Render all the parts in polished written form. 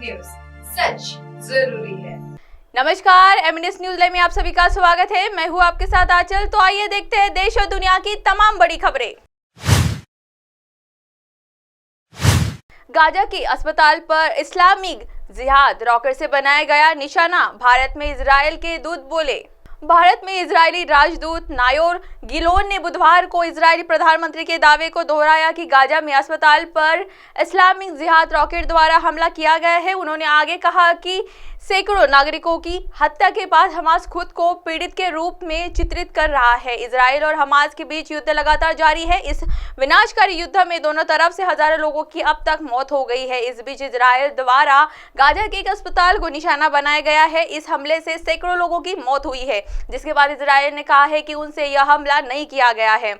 News, सच जरूरी है। नमस्कार, एमएनएस न्यूज लाइव में आप सभी का स्वागत है। मैं हूं आपके साथ आंचल। तो आइए देखते हैं देश और दुनिया की तमाम बड़ी खबरें। गाजा की अस्पताल पर इस्लामिक जिहाद रॉकेट से बनाया गया निशाना, भारत में इजरायल के दूत बोले। भारत में इजरायली राजदूत नायोर गिलोन ने बुधवार को इजरायली प्रधानमंत्री के दावे को दोहराया कि गाजा में अस्पताल पर इस्लामिक जिहाद रॉकेट द्वारा हमला किया गया है। उन्होंने आगे कहा कि सैकड़ों नागरिकों की हत्या के बाद हमास खुद को पीड़ित के रूप में चित्रित कर रहा है। इजरायल और हमास के बीच युद्ध लगातार जारी है। इस विनाशकारी युद्ध में दोनों तरफ से हजारों लोगों की अब तक मौत हो गई है। इस बीच इजरायल द्वारा गाजा के एक अस्पताल को निशाना बनाया गया है। इस हमले से सैकड़ों लोगों की मौत हुई है, जिसके बाद इजरायल ने कहा है कि उनसे यह हमला नहीं किया गया है।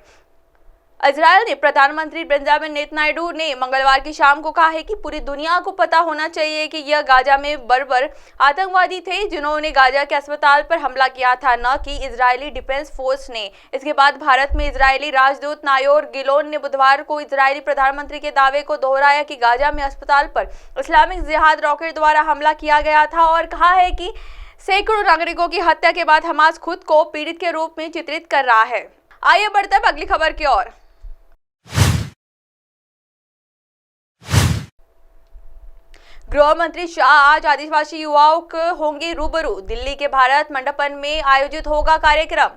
इजरायल ने प्रधानमंत्री बेंजामिन नेतन्याहू ने मंगलवार की शाम को कहा है कि पूरी दुनिया को पता होना चाहिए कि यह गाजा में बर्बर आतंकवादी थे जिन्होंने गाजा के अस्पताल पर हमला किया था, न कि इजरायली डिफेंस फोर्स ने। इसके बाद भारत में इजरायली राजदूत नायोर गिलोन ने बुधवार को इजरायली प्रधानमंत्री के दावे को दोहराया कि गाजा में अस्पताल पर इस्लामिक जिहाद रॉकेट द्वारा हमला किया गया था और कहा है कि सैकड़ों नागरिकों की हत्या के बाद हमास खुद को पीड़ित के रूप में चित्रित कर रहा है। आइए बढ़ते हैं अगली खबर की ओर। गृह मंत्री शाह आज आदिवासी युवाओं को होंगे रूबरू। दिल्ली के भारत मंडपम में आयोजित होगा कार्यक्रम।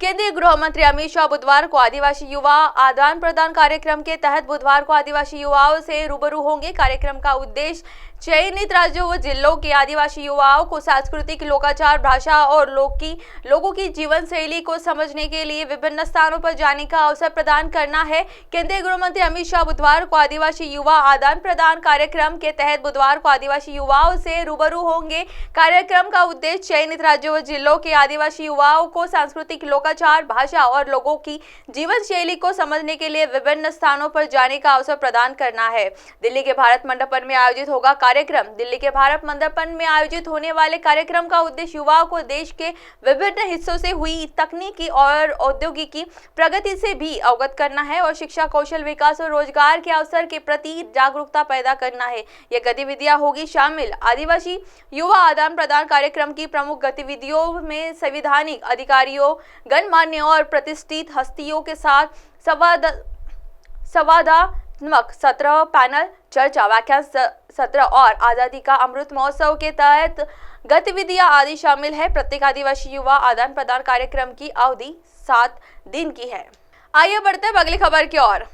केंद्रीय गृह मंत्री अमित शाह बुधवार को आदिवासी युवा आदान प्रदान कार्यक्रम के तहत बुधवार को आदिवासी युवाओं से रूबरू होंगे। कार्यक्रम का उद्देश्य चयनित राज्यों व जिलों के आदिवासी युवाओं को सांस्कृतिक, लोकाचार, भाषा और लोगों की जीवन शैली को समझने के लिए विभिन्न स्थानों पर जाने का अवसर प्रदान करना है। केंद्रीय गृह मंत्री अमित शाह बुधवार को आदिवासी युवा आदान प्रदान कार्यक्रम के तहत बुधवार को आदिवासी युवाओं से रूबरू होंगे। कार्यक्रम का उद्देश्य चयनित राज्यों व जिलों के आदिवासी युवाओं को सांस्कृतिक, लोकाचार, भाषा और लोगों की जीवन शैली को समझने के लिए विभिन्न स्थानों पर जाने का अवसर प्रदान करना है। दिल्ली के भारत मंडपम में आयोजित होगा कार्यक्रम। दिल्ली के भारत मंडपम में आयोजित होने वाले कार्यक्रम का उद्देश्य युवाओं को देश के विभिन्न हिस्सों से हुई तकनीकी और औद्योगिकी प्रगति से भी अवगत करना है और शिक्षा, कौशल विकास और रोजगार के अवसर के प्रति जागरूकता पैदा करना है। यह गतिविधियां होगी शामिल। आदिवासी युवा आदान प्रदान कार्यक्रम की प्रमुख गतिविधियों में संवैधानिक अधिकारियों, गणमान्य और प्रतिष्ठित हस्तियों के साथ संवादात्मक सत्र, पैनल चर्चा, व्याख्यान सत्र और आजादी का अमृत महोत्सव के तहत गतिविधियां आदि शामिल है। प्रत्येक आदिवासी युवा आदान प्रदान कार्यक्रम की अवधि 7 दिन की है। आइए बढ़ते हैं अगली खबर की ओर।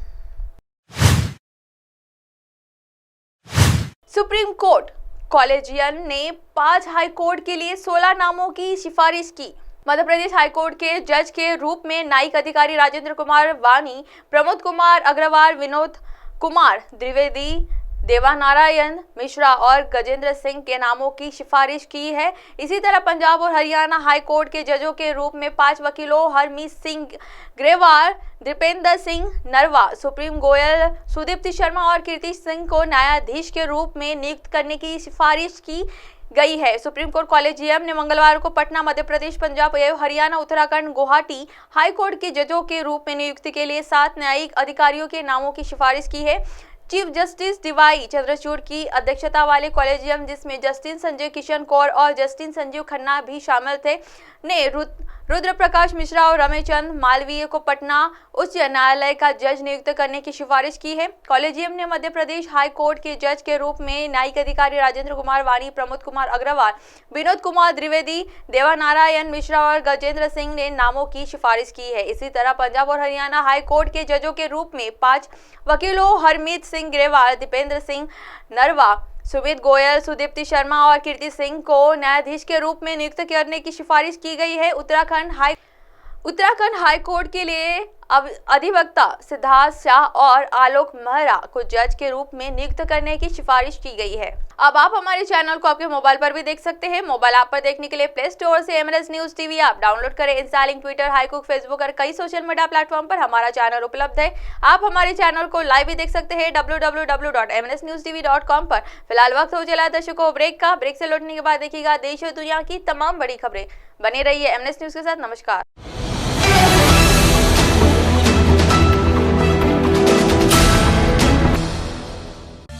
सुप्रीम कोर्ट कॉलेजियम ने 5 हाई कोर्ट के लिए 16 नामों की सिफारिश की। मध्य प्रदेश हाईकोर्ट के जज के रूप में न्यायिक अधिकारी राजेंद्र कुमार वानी, प्रमोद कुमार अग्रवाल, विनोद कुमार द्विवेदी, देवानारायण मिश्रा और गजेंद्र सिंह के नामों की सिफारिश की है। इसी तरह पंजाब और हरियाणा हाई कोर्ट के जजों के रूप में 5 वकीलों हरमीत सिंह ग्रेवाल, दीपेंद्र सिंह नरवा, सुप्रीम गोयल, सुदीप्ति शर्मा और कीर्ति सिंह को न्यायाधीश के रूप में नियुक्त करने की सिफारिश की गई है। सुप्रीम कोर्ट कॉलेजियम ने मंगलवार को पटना, मध्य प्रदेश, पंजाब एवं हरियाणा, उत्तराखंड, गुवाहाटी हाई कोर्ट के जजों के रूप में नियुक्ति के लिए 7 न्यायिक अधिकारियों के नामों की सिफारिश की है। चीफ जस्टिस डीवाई चंद्रचूड़ की अध्यक्षता वाले कॉलेजियम, जिसमें जस्टिस संजय किशन कौर और जस्टिस संजीव खन्ना भी शामिल थे, ने रुद्र प्रकाश मिश्रा और रमेशचंद मालवीय को पटना उच्च न्यायालय का जज नियुक्त करने की सिफारिश की है। कॉलेजियम ने मध्य प्रदेश हाई कोर्ट के जज के रूप में न्यायिक अधिकारी राजेंद्र कुमार वानी, प्रमोद कुमार अग्रवाल, विनोद कुमार द्विवेदी, देवानारायण मिश्रा और गजेंद्र सिंह ने नामों की सिफारिश की है। इसी तरह पंजाब और हरियाणा हाई कोर्ट के जजों के रूप में 5 वकीलों हरमीत सिंह ग्रेवाल, दीपेंद्र सिंह नरवा, सुमित गोयल, सुदीप्ति शर्मा और कीर्ति सिंह को न्यायाधीश के रूप में नियुक्त करने की सिफारिश की गई है। उत्तराखंड हाई कोर्ट के लिए अधिवक्ता सिद्धार्थ शाह और आलोक मेहरा को जज के रूप में नियुक्त करने की सिफारिश की गई है। अब आप हमारे चैनल को आपके मोबाइल पर भी देख सकते हैं। मोबाइल ऐप पर देखने के लिए प्ले स्टोर से MNS news TV app download करें। इंस्टॉलिंग ट्विटर, हाईकुक, फेसबुक और कई सोशल मीडिया प्लेटफॉर्म पर हमारा चैनल उपलब्ध है। आप हमारे चैनल को लाइव भी देख सकते हैं www.mnsnewstv.com पर। फिलहाल वक्त हो चला दर्शकों ब्रेक का। ब्रेक से लौटने के बाद देखिएगा देश और दुनिया की तमाम बड़ी खबरें। बने रहिए एमएनएस न्यूज के साथ। नमस्कार।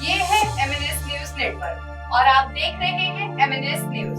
ये है एमएनएस न्यूज नेटवर्क। और आप देख रहे हैं MNS न्यूज।